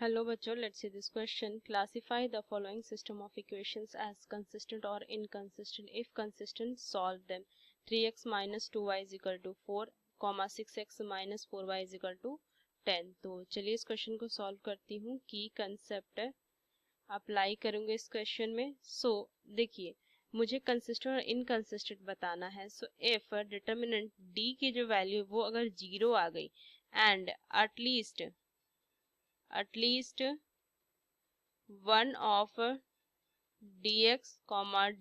Hello बच्चों, let's see this question. Classify the following system of equations as consistent or inconsistent. If consistent, solve them. 3x minus 2y is equal to 4, 6x minus 4y is equal to 10. तो चलिए इस question को solve करती हूँ कि concept apply करूँगे इस question में. देखिए मुझे कंसिस्टेंट और इनकंसिस्टेंट बताना है. इफ डिटर्मिनेंट d की जो वैल्यू वो अगर 0 आ गई and at least one of dx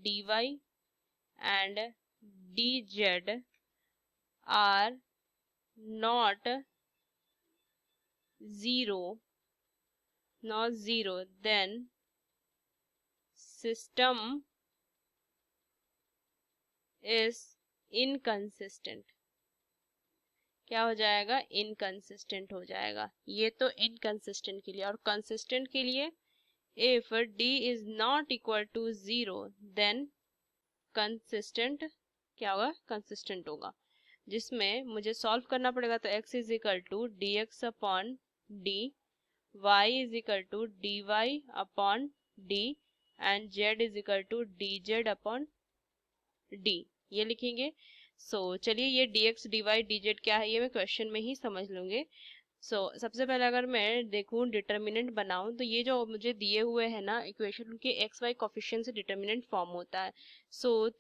dy and dz are not zero, then system is inconsistent. क्या हो जाएगा? इनकंसिस्टेंट हो जाएगा. ये तो इनकंसिस्टेंट के लिए. और कंसिस्टेंट के लिए if d is not equal to 0 then consistent क्या होगा? कंसिस्टेंट होगा. जिसमें मुझे सॉल्व करना पड़ेगा. तो x is equal to d x upon d, y is equal to d y upon d and z is equal to d z upon d. ये लिखेंगे. चलिए ये dx dy dz क्या है ये मैं क्वेश्चन में ही समझ लूंगे. सबसे पहले अगर मैं देखूं डिटर्मिनेंट बनाऊं तो ये जो मुझे दिए हुए हैं ना इक्वेशन उनके एक्स वाई कोफिशिएंट से डिटर्मिनेंट फॉर्म होता है.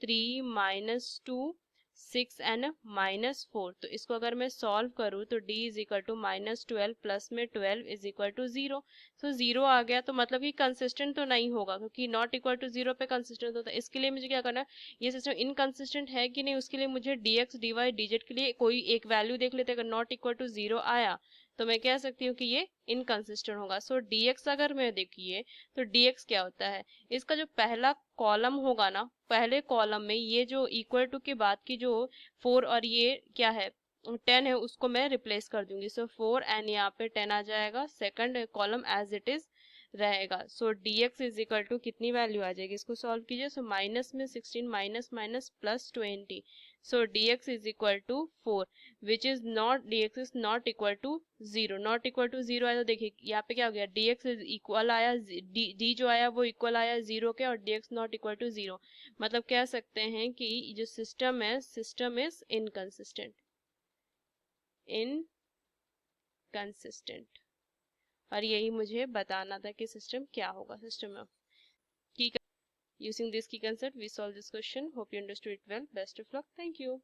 3 माइनस 2 6 एंड माइनस 4. तो इसको अगर मैं सॉल्व करूँ तो d is equal to minus 12 plus में 12 इज इक्वल टू 0. 0 आ गया तो मतलब कि कंसिस्टेंट तो नहीं होगा क्योंकि नॉट इक्वल टू 0 पे कंसिस्टेंट होता है. इसके लिए मुझे क्या करना है? ये सिस्टम इनकंसिस्टेंट है कि नहीं उसके लिए मुझे dx dy dz के लिए कोई एक वैल्यू देख लेते. अगर नॉट इक्वल टू 0 आया तो मैं कह सकती हूँ कि ये इनकंसिस्टेंट होगा. dx अगर मैं देखिए तो dx क्या होता है? इसका जो पहला कॉलम होगा ना, पहले कॉलम में ये जो इक्वल टू के बाद की जो 4 और ये क्या है 10 है उसको मैं रिप्लेस कर दूंगी. 4 एंड यहाँ पे 10 आ जाएगा. Second column as it is रहेगा. dx इज इक्वल टू कितनी वैल्यू आ जाएगी? इसको सॉल्व कीजिए. माइनस में 16 minus minus plus 20. dx is equal to 4 which is not dx is not equal to 0. Not equal to 0 आया तो देखिए यहाँ पे क्या हो गया? dx इज इक्वल आया d जो आया वो इक्वल आया 0 के और dx नॉट इक्वल टू 0. मतलब कह सकते हैं कि जो सिस्टम है सिस्टम इज इनकंसिस्टेंट. इनकंसिस्टेंट और यही मुझे बताना था कि सिस्टम क्या होगा. सिस्टम में using this key concept we solve this question. Hope you understood it well. Best of luck. Thank you.